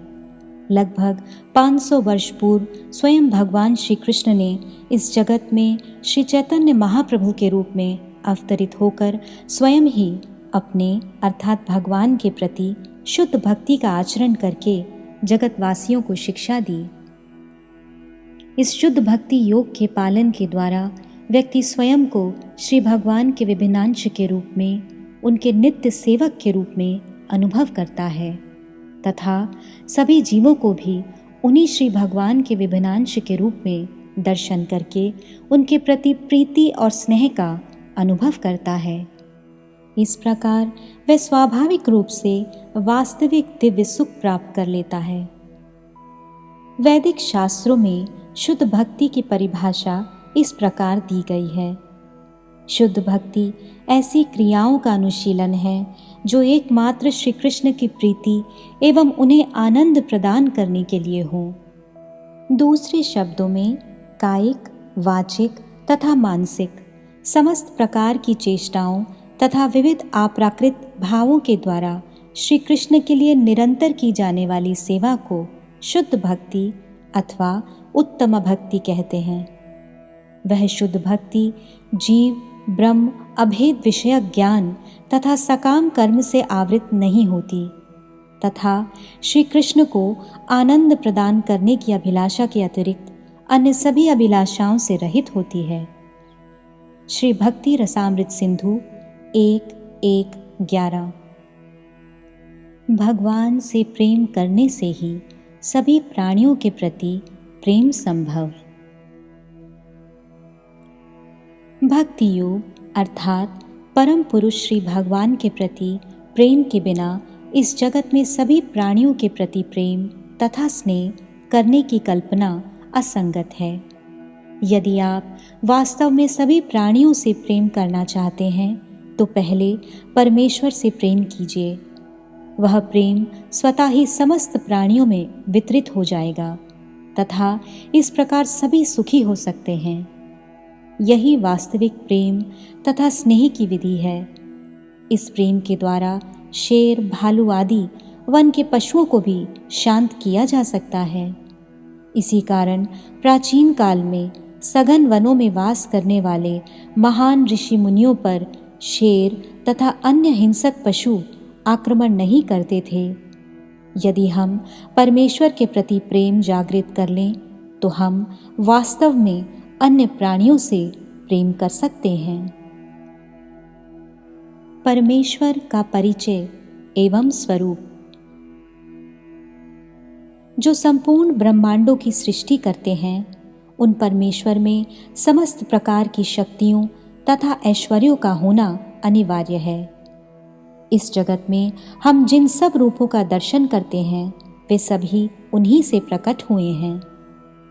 लगभग 500 वर्ष पूर्व स्वयं भगवान श्री कृष्ण ने इस जगत में श्री चैतन्य महाप्रभु के रूप में अवतरित होकर स्वयं ही अपने अर्थात भगवान के प्रति शुद्ध भक्ति का आचरण करके जगतवासियों को शिक्षा दी। इस शुद्ध भक्ति योग के पालन के द्वारा व्यक्ति स्वयं को श्री भगवान के विभिन्नांश के रूप में, उनके नित्य सेवक के रूप में अनुभव करता है तथा सभी जीवों को भी उन्हीं श्री भगवान के विभिन्नांश के रूप में दर्शन करके उनके प्रति प्रीति और स्नेह का अनुभव करता है। इस प्रकार वह स्वाभाविक रूप से वास्तविक दिव्य सुख प्राप्त कर लेता है। वैदिक शास्त्रों में शुद्ध भक्ति की परिभाषा इस प्रकार दी गई है। शुद्ध भक्ति ऐसी क्रियाओं का अनुशीलन है जो एकमात्र श्री कृष्ण की प्रीति एवं उन्हें आनंद प्रदान करने के लिए हो। दूसरे शब्दों में कायिक, वाचिक तथा मानसिक समस्त प्रकार की चेष्टाओं तथा विविध अप्राकृत भावों के द्वारा श्री कृष्ण के लिए निरंतर की जाने वाली सेवा को शुद्ध भक्ति अथवा उत्तम भक्ति कहते हैं। वह शुद्ध भक्ति जीव ब्रह्म अभेद विषयक ज्ञान तथा सकाम कर्म से आवृत नहीं होती तथा श्री कृष्ण को आनंद प्रदान करने की अभिलाषा के अतिरिक्त अन्य सभी अभिलाषाओं से रहित होती है। श्री भक्ति रसामृत सिंधु 1:1-11। भगवान से प्रेम करने से ही सभी प्राणियों के प्रति प्रेम संभव। भक्ति योग अर्थात परम पुरुष श्री भगवान के प्रति प्रेम के बिना इस जगत में सभी प्राणियों के प्रति प्रेम तथा स्नेह करने की कल्पना असंगत है। यदि आप वास्तव में सभी प्राणियों से प्रेम करना चाहते हैं तो पहले परमेश्वर से प्रेम कीजिए। वह प्रेम स्वतः ही समस्त प्राणियों में वितरित हो जाएगा तथा इस प्रकार सभी सुखी हो सकते हैं। यही वास्तविक प्रेम तथा स्नेह की विधि है। इस प्रेम के द्वारा शेर, भालू आदि वन के पशुओं को भी शांत किया जा सकता है। इसी कारण प्राचीन काल में सघन वनों में वास करने वाले महान ऋषि मुनियों पर शेर तथा अन्य हिंसक पशु आक्रमण नहीं करते थे। यदि हम परमेश्वर के प्रति प्रेम जागृत कर लें तो हम वास्तव में अन्य प्राणियों से प्रेम कर सकते हैं। परमेश्वर का परिचय एवं स्वरूप। जो संपूर्ण ब्रह्मांडों की सृष्टि करते हैं उन परमेश्वर में समस्त प्रकार की शक्तियों तथा ऐश्वर्यों का होना अनिवार्य है। इस जगत में हम जिन सब रूपों का दर्शन करते हैं वे सभी उन्हीं से प्रकट हुए हैं।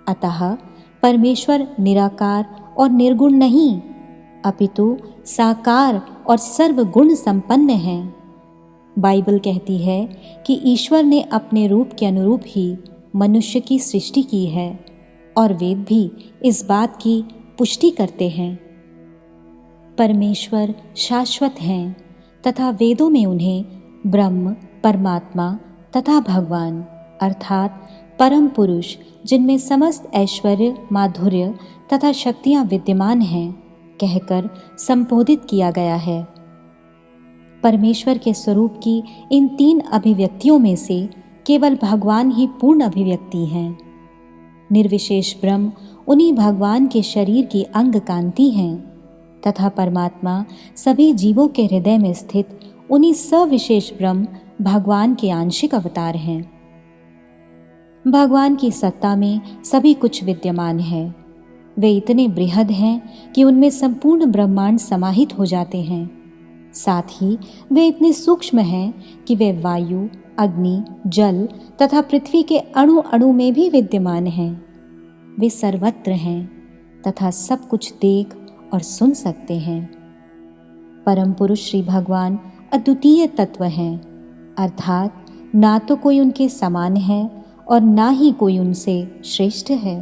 अतः परमेश्वर निराकार और निर्गुण नहीं अपितु साकार और सर्वगुण संपन्न है। बाइबल कहती है कि ईश्वर ने अपने रूप के अनुरूप ही मनुष्य की सृष्टि की है और वेद भी इस बात की पुष्टि करते हैं। परमेश्वर शाश्वत हैं तथा वेदों में उन्हें ब्रह्म, परमात्मा तथा भगवान अर्थात परम पुरुष जिनमें समस्त ऐश्वर्य, माधुर्य तथा शक्तियां विद्यमान हैं कहकर संबोधित किया गया है। परमेश्वर के स्वरूप की इन 3 अभिव्यक्तियों में से केवल भगवान ही पूर्ण अभिव्यक्ति हैं। निर्विशेष ब्रह्म उन्हीं भगवान के शरीर की अंग कांति हैं तथा परमात्मा सभी जीवों के हृदय में स्थित उन्हीं सविशेष ब्रह्म भगवान के आंशिक अवतार हैं। भगवान की सत्ता में सभी कुछ विद्यमान है। वे इतने बृहद हैं कि उनमें संपूर्ण ब्रह्मांड समाहित हो जाते हैं। साथ ही वे इतने सूक्ष्म हैं कि वे वायु, अग्नि, जल तथा पृथ्वी के अणु अणु में भी विद्यमान हैं। वे सर्वत्र हैं तथा सब कुछ देख और सुन सकते हैं। परम पुरुष श्री भगवान अद्वितीय तत्व हैं अर्थात ना तो कोई उनके समान है और ना ही कोई उनसे श्रेष्ठ है।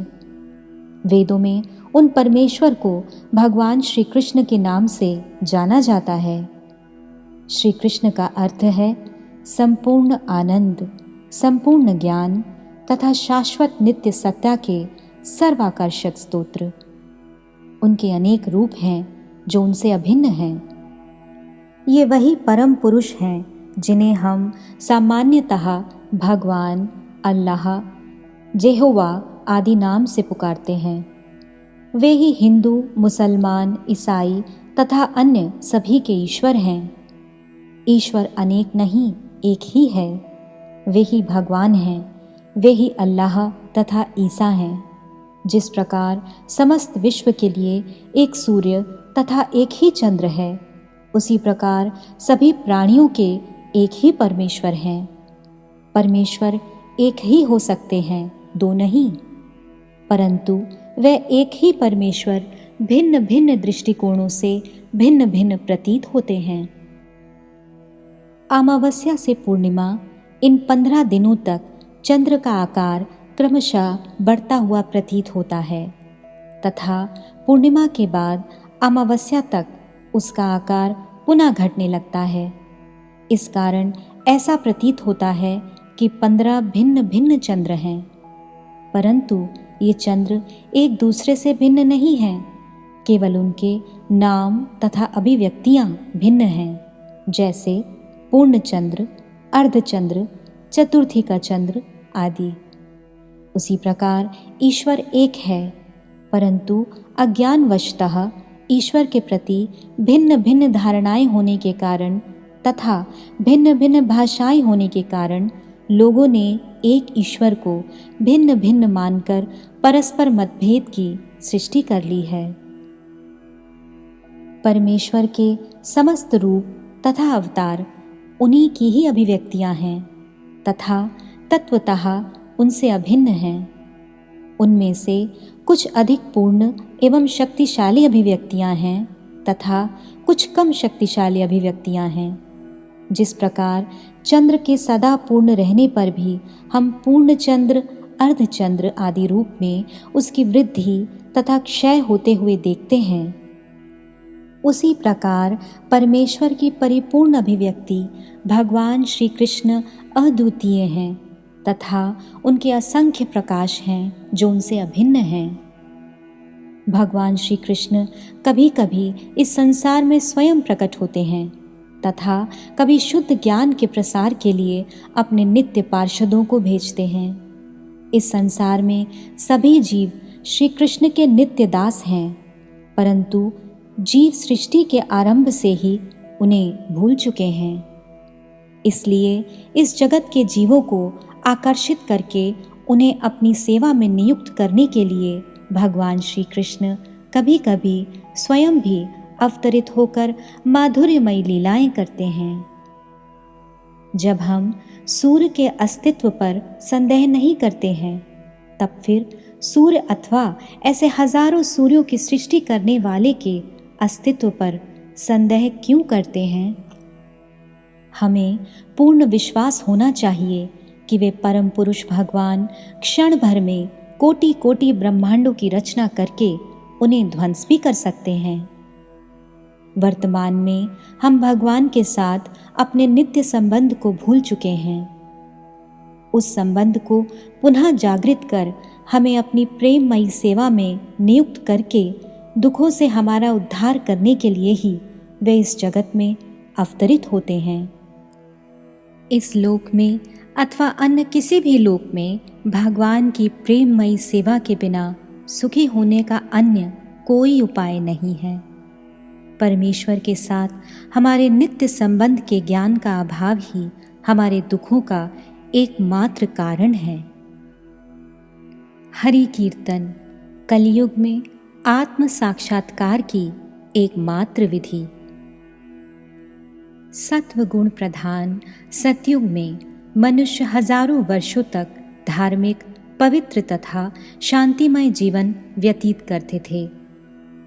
वेदों में उन परमेश्वर को भगवान श्री कृष्ण के नाम से जाना जाता है। श्री कृष्ण का अर्थ है संपूर्ण आनंद, संपूर्ण ज्ञान तथा शाश्वत नित्य सत्ता के सर्वाकर्षक स्तोत्र। उनके अनेक रूप हैं जो उनसे अभिन्न हैं। ये वही परम पुरुष हैं जिन्हें हम सामान्यतः भगवान, अल्लाह, जेहोवा आदि नाम से पुकारते हैं। वे ही हिंदू, मुसलमान, ईसाई तथा अन्य सभी के ईश्वर हैं। ईश्वर अनेक नहीं, एक ही है। वे ही भगवान हैं, वे ही अल्लाह तथा ईसा हैं। जिस प्रकार समस्त विश्व के लिए एक सूर्य तथा एक ही चंद्र है, उसी प्रकार सभी प्राणियों के एक ही परमेश्वर हैं। परमेश्वर एक ही हो सकते हैं, दो नहीं, परंतु वे एक ही परमेश्वर भिन्न भिन्न दृष्टिकोणों से भिन्न भिन्न प्रतीत होते हैं। अमावस्या से पूर्णिमा इन 15 दिनों तक चंद्र का आकार क्रमशः बढ़ता हुआ प्रतीत होता है तथा पूर्णिमा के बाद अमावस्या तक उसका आकार पुनः घटने लगता है। इस कारण ऐसा प्रतीत होता है कि 15 भिन्न भिन्न चंद्र हैं, परंतु ये चंद्र एक दूसरे से भिन्न नहीं हैं, केवल उनके नाम तथा अभिव्यक्तियां भिन्न हैं, जैसे पूर्णचंद्र, अर्धचंद्र, चतुर्थी का चंद्र आदि। उसी प्रकार ईश्वर एक है, परंतु अज्ञानवशतः ईश्वर के प्रति भिन्न भिन्न धारणाएं होने के कारण तथा भिन्न भिन्न भाषाएं होने के कारण लोगों ने एक ईश्वर को भिन्न भिन्न मानकर परस्पर मतभेद की सृष्टि कर ली है। परमेश्वर के समस्त रूप तथा अवतार उन्हीं की ही अभिव्यक्तियां हैं तथा तत्वतः उनसे अभिन्न हैं। उनमें से कुछ अधिक पूर्ण एवं शक्तिशाली अभिव्यक्तियां हैं तथा कुछ कम शक्तिशाली अभिव्यक्तियां हैं। जिस प्रकार चंद्र के सदा पूर्ण रहने पर भी हम पूर्ण चंद्र, अर्धचंद्र आदि रूप में उसकी वृद्धि तथा क्षय होते हुए देखते हैं, उसी प्रकार परमेश्वर की परिपूर्ण अभिव्यक्ति भगवान श्री कृष्ण अद्वितीय हैं तथा उनके असंख्य प्रकाश हैं जो उनसे अभिन्न हैं। भगवान श्री कृष्ण कभी कभी इस संसार में स्वयं प्रकट होते हैं तथा कभी शुद्ध ज्ञान के प्रसार के लिए अपने नित्य पार्षदों को भेजते हैं। इस संसार में सभी जीव श्री कृष्ण के नित्य दास हैं, परंतु जीव सृष्टि के आरंभ से ही उन्हें भूल चुके हैं। इसलिए इस जगत के जीवों को आकर्षित करके उन्हें अपनी सेवा में नियुक्त करने के लिए भगवान श्री कृष्ण कभी कभी स्वयं भी अवतरित होकर माधुर्यमयी लीलाएं करते हैं। जब हम सूर्य के अस्तित्व पर संदेह नहीं करते हैं, तब फिर सूर्य अथवा ऐसे हजारों सूर्यों की सृष्टि करने वाले के अस्तित्व पर संदेह क्यों करते हैं? हमें पूर्ण विश्वास होना चाहिए कि वे परम पुरुष भगवान क्षण भर में कोटि कोटि ब्रह्मांडों की रचना करके उन्हें ध्वंस भी कर सकते हैं। वर्तमान में हम भगवान के साथ अपने नित्य संबंध को भूल चुके हैं। उस संबंध को पुनः जागृत कर हमें अपनी प्रेममयी सेवा में नियुक्त करके दुखों से हमारा उद्धार करने के लिए ही वे इस जगत में अवतरित होते हैं। इस लोक में अथवा अन्य किसी भी लोक में भगवान की प्रेममयी सेवा के बिना सुखी होने का अन्य कोई उपाय नहीं है। परमेश्वर के साथ हमारे नित्य संबंध के ज्ञान का अभाव ही हमारे दुखों का एकमात्र कारण है। हरि कीर्तन कलयुग में आत्म साक्षात्कार की एकमात्र विधि। सत्व गुण प्रधान सतयुग में मनुष्य हजारों वर्षों तक धार्मिक, पवित्र तथा शांतिमय जीवन व्यतीत करते थे।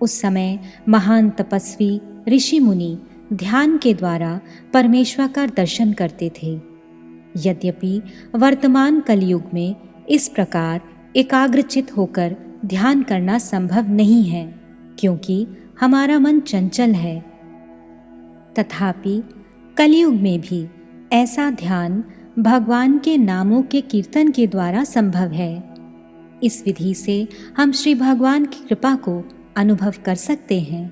उस समय महान तपस्वी ऋषि मुनि ध्यान के द्वारा परमेश्वर का दर्शन करते थे। यद्यपि वर्तमान कलयुग में इस प्रकार एकाग्रचित होकर ध्यान करना संभव नहीं है, क्योंकि हमारा मन चंचल है। तथापि कलयुग में भी ऐसा ध्यान भगवान के नामों के कीर्तन के द्वारा संभव है। इस विधि से हम श्री भगवान की कृपा को अनुभव कर सकते हैं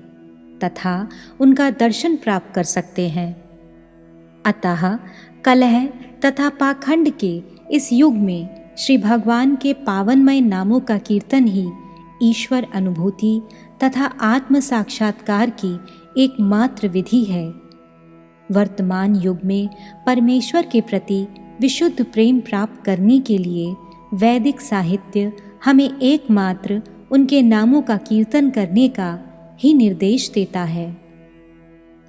तथा उनका दर्शन प्राप्त कर सकते हैं। अतः कलह तथा पाखंड के इस युग में श्री भगवान के पावनमय नामों का कीर्तन ही ईश्वर अनुभूति तथा आत्म साक्षात्कार की एकमात्र विधि है। वर्तमान युग में परमेश्वर के प्रति विशुद्ध प्रेम प्राप्त करने के लिए वैदिक साहित्य हमें एकमात्र उनके नामों का कीर्तन करने का ही निर्देश देता है।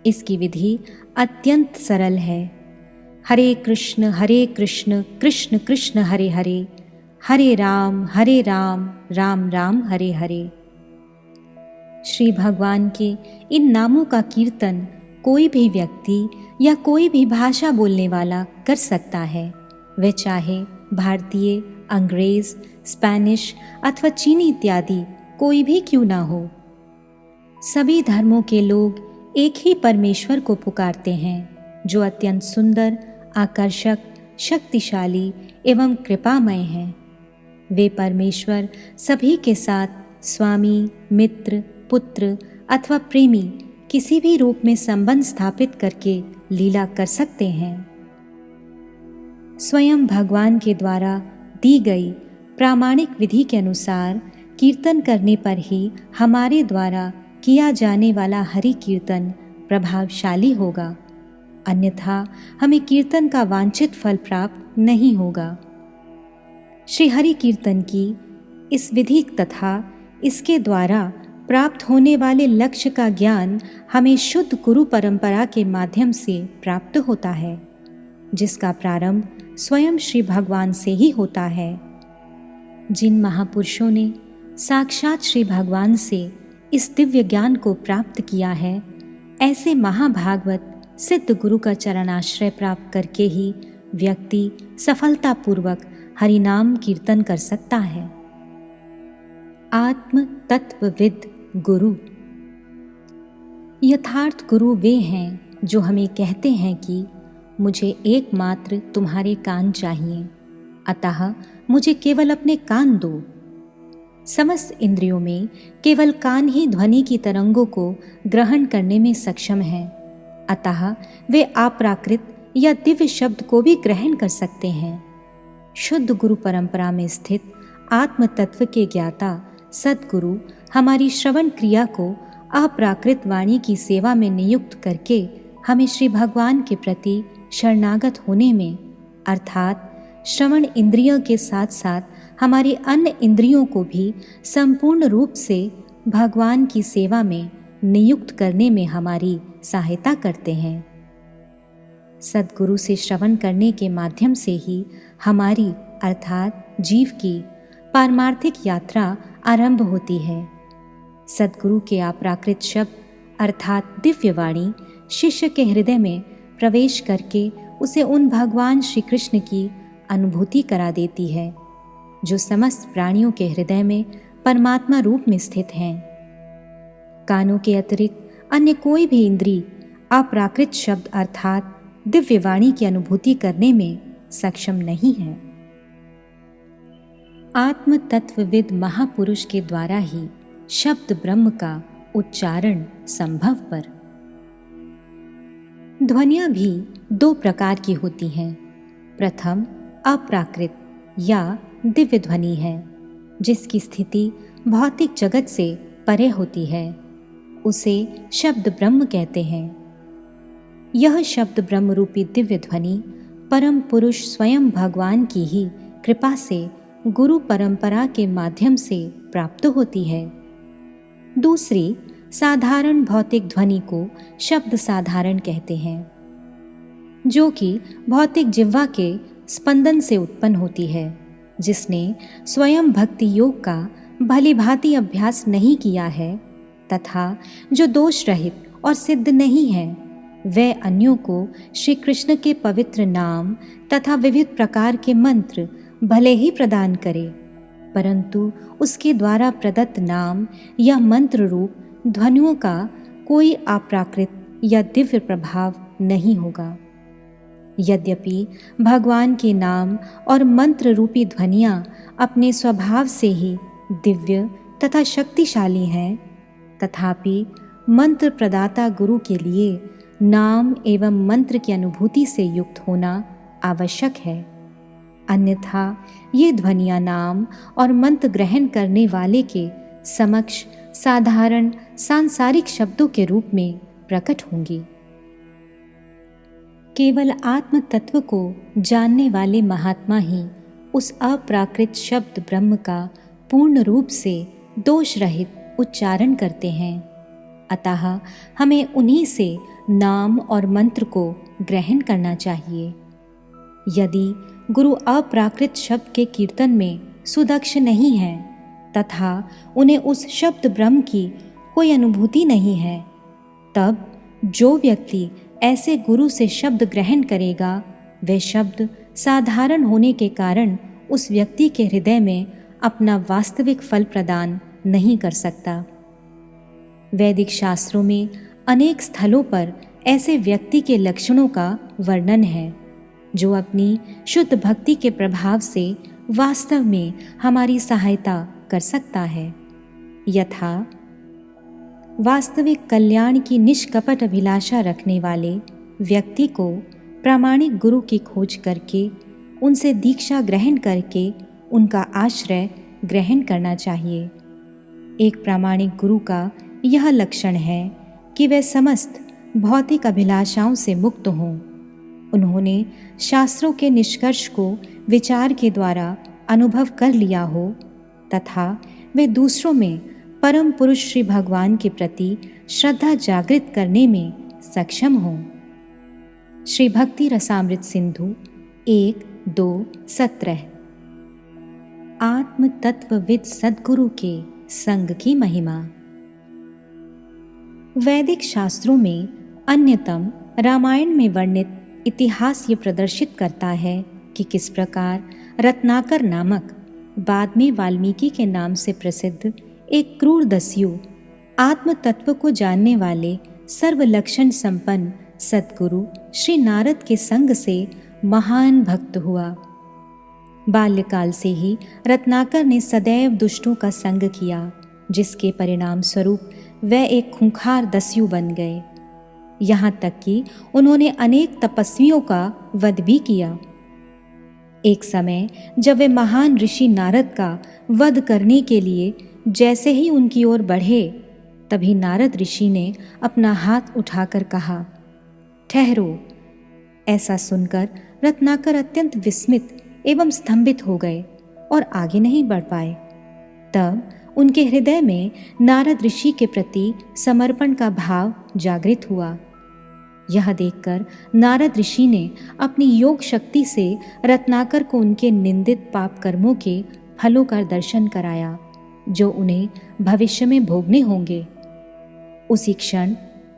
इसकी विधि अत्यंत सरल है। हरे कृष्ण कृष्ण कृष्ण हरे हरे, हरे राम राम राम हरे हरे। श्री भगवान के इन नामों का कीर्तन कोई भी व्यक्ति या कोई भी भाषा बोलने वाला कर सकता है। वह चाहे भारतीय, अंग्रेज, स्पेनिश अथवा चीनी इत्यादि कोई भी क्यों ना हो। सभी धर्मों के लोग एक ही परमेश्वर को पुकारते हैं, जो अत्यंत सुंदर, आकर्षक, शक्तिशाली एवं कृपामय है। वे परमेश्वर सभी के साथ स्वामी, मित्र, पुत्र अथवा प्रेमी किसी भी रूप में संबंध स्थापित करके लीला कर सकते हैं। स्वयं भगवान के द्वारा दी गई प्रामाणिक विधि के अनुसार कीर्तन करने पर ही हमारे द्वारा किया जाने वाला हरि कीर्तन प्रभावशाली होगा, अन्यथा हमें कीर्तन का वांछित फल प्राप्त नहीं होगा। श्री हरि कीर्तन की इस विधि तथा इसके द्वारा प्राप्त होने वाले लक्ष्य का ज्ञान हमें शुद्ध गुरु परंपरा के माध्यम से प्राप्त होता है, जिसका प्रारंभ स्वयं श्री भगवान से ही होता है। जिन महापुरुषों ने साक्षात श्री भगवान से इस दिव्य ज्ञान को प्राप्त किया है, ऐसे महाभागवत सिद्ध गुरु का चरणाश्रय प्राप्त करके ही व्यक्ति सफलतापूर्वक हरिनाम कीर्तन कर सकता है। आत्म तत्वविद गुरु। यथार्थ गुरु वे हैं जो हमें कहते हैं कि मुझे एकमात्र तुम्हारे कान चाहिए, अतः मुझे केवल अपने कान दो। समस्त इंद्रियों में केवल कान ही ध्वनि की तरंगों को ग्रहण करने में सक्षम हैं, अतः वे अप्राकृत या दिव्य शब्द को भी ग्रहण कर सकते हैं। शुद्ध गुरु परंपरा में स्थित आत्म तत्व के ज्ञाता सद्गुरु हमारी श्रवण क्रिया को अप्राकृत वाणी की सेवा में नियुक्त करके हमें श्री भगवान के प्रति शरणागत होने में, अर्थात श्रवण इंद्रियों के साथ साथ हमारी अन्य इंद्रियों को भी संपूर्ण रूप से भगवान की सेवा में नियुक्त करने में हमारी सहायता करते हैं। सद्गुरु से श्रवण करने के माध्यम से ही हमारी अर्थात जीव की पारमार्थिक यात्रा आरंभ होती है। सद्गुरु के अप्राकृत शब्द अर्थात दिव्य वाणी शिष्य के हृदय में प्रवेश करके उसे उन भगवान श्री कृष्ण की अनुभूति करा देती है, जो समस्त प्राणियों के हृदय में परमात्मा रूप में स्थित हैं। कानों के अतिरिक्त अन्य कोई भी इंद्री अप्राकृत शब्द अर्थात दिव्य वाणी की अनुभूति करने में सक्षम नहीं है। आत्म तत्वविद महापुरुष के द्वारा ही शब्द ब्रह्म का उच्चारण संभव पर। ध्वनियां भी दो प्रकार की होती हैं। प्रथम अप्राकृत या दिव्य ध्वनि है, जिसकी स्थिति भौतिक जगत से परे होती है। उसे शब्द ब्रह्म कहते हैं। यह शब्द ब्रह्म रूपी दिव्य ध्वनि परम पुरुष स्वयं भगवान की ही कृपा से गुरु परंपरा के माध्यम से प्राप्त होती है। दूसरी साधारण भौतिक ध्वनि को शब्द साधारण कहते हैं, जो कि भौतिक जिह्वा के स्पंदन से उत्पन्न होती है, जिसने स्वयं भक्ति योग का भली भांति अभ्यास नहीं किया है तथा जो दोष रहित और सिद्ध नहीं है, वह अन्यों को श्री कृष्ण के पवित्र नाम तथा विविध प्रकार के मंत्र भले ही प्रदान करे, परंतु उसके द्वारा प्रदत्त नाम या मंत्र रूप ध्वनियों का कोई अप्राकृत या दिव्य प्रभाव नहीं होगा। यद्यपि भगवान के नाम और मंत्र रूपी ध्वनियाँ अपने स्वभाव से ही दिव्य तथा शक्तिशाली हैं, तथापि मंत्र प्रदाता गुरु के लिए नाम एवं मंत्र की अनुभूति से युक्त होना आवश्यक है, अन्यथा ये ध्वनियाँ नाम और मंत्र ग्रहण करने वाले के समक्ष साधारण सांसारिक शब्दों के रूप में प्रकट होंगी। केवल आत्म तत्व को जानने वाले महात्मा ही उस अप्राकृत शब्द ब्रह्म का पूर्ण रूप से दोष रहित उच्चारण करते हैं, अतः हमें उन्हीं से नाम और मंत्र को ग्रहण करना चाहिए। यदि गुरु अप्राकृत शब्द के कीर्तन में सुदक्ष नहीं है तथा उन्हें उस शब्द ब्रह्म की कोई अनुभूति नहीं है, तब जो व्यक्ति ऐसे गुरु से शब्द ग्रहण करेगा, वह शब्द साधारण होने के कारण उस व्यक्ति के हृदय में अपना वास्तविक फल प्रदान नहीं कर सकता। वैदिक शास्त्रों में अनेक स्थलों पर ऐसे व्यक्ति के लक्षणों का वर्णन है, जो अपनी शुद्ध भक्ति के प्रभाव से वास्तव में हमारी सहायता कर सकता है। यथा वास्तविक कल्याण की निष्कपट अभिलाषा रखने वाले व्यक्ति को प्रामाणिक गुरु की खोज करके, उनसे दीक्षा ग्रहण करके उनका आश्रय ग्रहण करना चाहिए। एक प्रामाणिक गुरु का यह लक्षण है कि वे समस्त भौतिक अभिलाषाओं से मुक्त हों। उन्होंने शास्त्रों के निष्कर्ष को विचार के द्वारा अनुभव कर लिया हो तथा वे दूसरों में परम पुरुष श्री भगवान के प्रति श्रद्धा जागृत करने में सक्षम हों। श्री भक्ति रसामृत सिंधु 1-2-17। आत्म तत्वविद सद्गुरु के संग की महिमा। वैदिक शास्त्रों में अन्यतम रामायण में वर्णित इतिहास ये प्रदर्शित करता है कि किस प्रकार रत्नाकर नामक, बाद में वाल्मीकि के नाम से प्रसिद्ध एक क्रूर दस्यु, आत्म तत्व को जानने वाले सर्वलक्षण संपन्न सद्गुरु श्री नारद के संग से महान भक्त हुआ। बाल्यकाल से ही रत्नाकर ने सदैव दुष्टों का संग किया, जिसके परिणाम स्वरूप वह एक खूंखार दस्यु बन गए। यहाँ तक कि उन्होंने अनेक तपस्वियों का वध भी किया। एक समय जब वे महान ऋषि नारद का वध करने के लिए जैसे ही उनकी ओर बढ़े, तभी नारद ऋषि ने अपना हाथ उठाकर कहा, ठहरो। ऐसा सुनकर रत्नाकर अत्यंत विस्मित एवं स्तंभित हो गए और आगे नहीं बढ़ पाए। तब उनके हृदय में नारद ऋषि के प्रति समर्पण का भाव जागृत हुआ। यह देखकर नारद ऋषि ने अपनी योग शक्ति से रत्नाकर को उनके निंदित पाप कर्मों के फलों का दर्शन कराया, जो उन्हें भविष्य में भोगने होंगे। उसी क्षण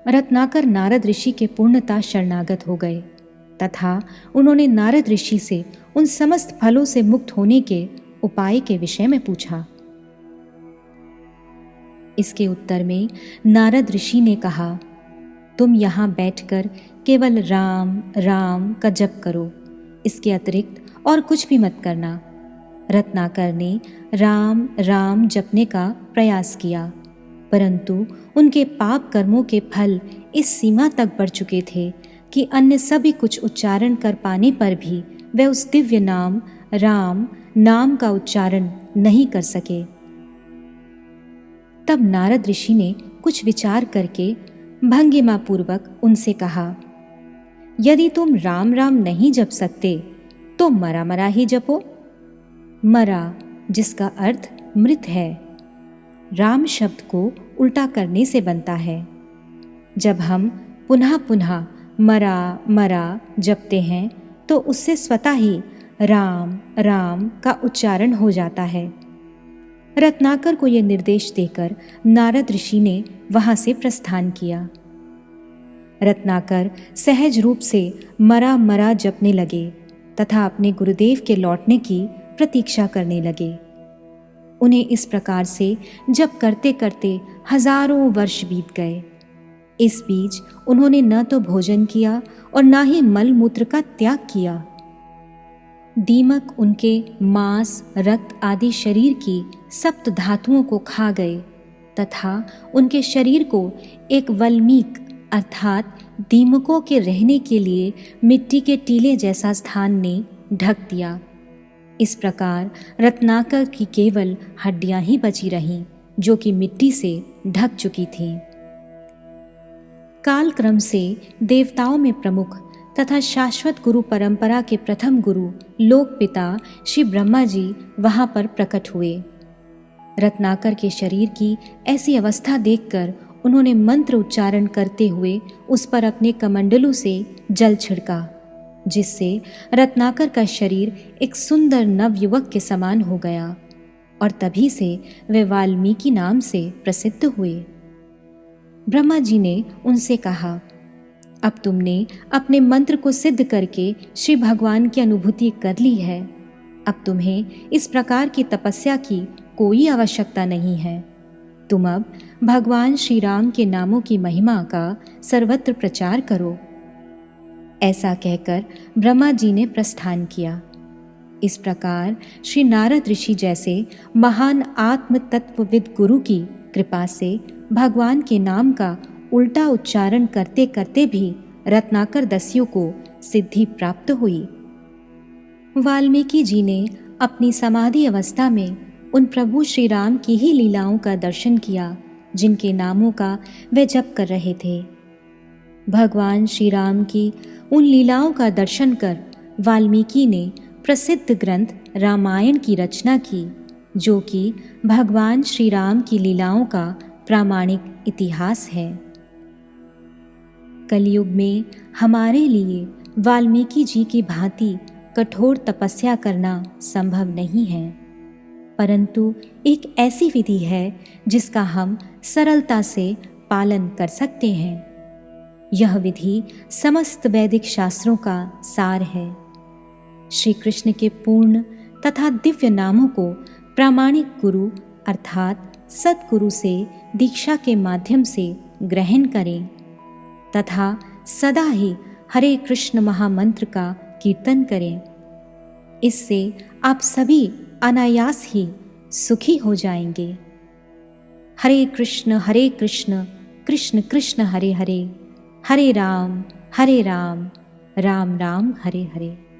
रत्नाकर नारद ऋषि के पूर्णतः शरणागत हो गए तथा उन्होंने नारद ऋषि से उन समस्त फलों से मुक्त होने के उपाय के विषय में पूछा। इसके उत्तर में नारद ऋषि ने कहा, तुम यहाँ बैठकर केवल राम राम का जप करो, इसके अतिरिक्त और कुछ भी मत करना। रत्नाकर ने राम राम जपने का प्रयास किया, परंतु उनके पाप कर्मों के फल इस सीमा तक बढ़ चुके थे कि अन्य सभी कुछ उच्चारण कर पाने पर भी वे उस दिव्य नाम राम नाम का उच्चारण नहीं कर सके। तब नारद ऋषि ने कुछ विचार करके भंगिमा पूर्वक उनसे कहा, यदि तुम राम राम नहीं जप सकते तो मरा मरा ही जपो। मरा, जिसका अर्थ मृत है, राम शब्द को उल्टा करने से बनता है। जब हम पुनः पुनः मरा मरा जपते हैं तो उससे स्वतः ही राम राम का उच्चारण हो जाता है। रत्नाकर को यह निर्देश देकर नारद ऋषि ने वहां से प्रस्थान किया। रत्नाकर सहज रूप से मरा मरा जपने लगे तथा अपने गुरुदेव के लौटने की प्रतीक्षा करने लगे। उन्हें इस प्रकार से जप करते करते हजारों वर्ष बीत गए। इस बीच उन्होंने न तो भोजन किया और न ही मल मूत्र का त्याग किया। दीमक उनके मांस, रक्त आदि शरीर की सप्त धातुओं को खा गए तथा उनके शरीर को एक वल्मीक अर्थात दीमकों के रहने के लिए मिट्टी के टीले जैसा स्थान ने ढक दिया। इस प्रकार रत्नाकर की केवल हड्डियां ही बची रहीं, जो कि मिट्टी से ढक चुकी थीं। कालक्रम से देवताओं में प्रमुख तथा शाश्वत गुरु परंपरा के प्रथम गुरु लोक पिता श्री ब्रह्मा जी वहां पर प्रकट हुए। रत्नाकर के शरीर की ऐसी अवस्था देखकर उन्होंने मंत्र उच्चारण करते हुए उस पर अपने कमंडलों से जल छिड़का, जिससे रत्नाकर का शरीर एक सुंदर नवयुवक के समान हो गया और तभी से वे वाल्मीकि नाम से प्रसिद्ध हुए। ब्रह्मा जी ने उनसे कहा, अब तुमने अपने मंत्र को सिद्ध करके श्री भगवान की अनुभूति कर ली है। अब तुम्हें इस प्रकार की तपस्या की कोई आवश्यकता नहीं है। तुम अब भगवान श्री राम के नामों की महिमा का सर्वत्र प्रचार करो। ऐसा कहकर ब्रह्मा जी ने प्रस्थान किया। इस प्रकार श्री नारद ऋषि जैसे महान आत्म तत्वविद गुरु की कृपा से भगवान के नाम का उल्टा उच्चारण करते करते भी रत्नाकर दस्यु को सिद्धि प्राप्त हुई। वाल्मीकि जी ने अपनी समाधि अवस्था में उन प्रभु श्री राम की ही लीलाओं का दर्शन किया जिनके नामों का वे जप कर रहे थे। भगवान श्री राम की उन लीलाओं का दर्शन कर वाल्मीकि ने प्रसिद्ध ग्रंथ रामायण की रचना की, जो कि भगवान श्री राम की लीलाओं का प्रामाणिक इतिहास है। कलयुग में हमारे लिए वाल्मीकि जी की भांति कठोर तपस्या करना संभव नहीं है, परंतु एक ऐसी विधि है जिसका हम सरलता से पालन कर सकते हैं। यह विधि समस्त वैदिक शास्त्रों का सार है। श्री कृष्ण के पूर्ण तथा दिव्य नामों को प्रामाणिक गुरु अर्थात सद्गुरु से दीक्षा के माध्यम से ग्रहण करें तथा सदा ही हरे कृष्ण महामंत्र का कीर्तन करें। इससे आप सभी अनायास ही सुखी हो जाएंगे। हरे कृष्ण कृष्ण कृष्ण हरे हरे, हरे राम राम राम हरे हरे।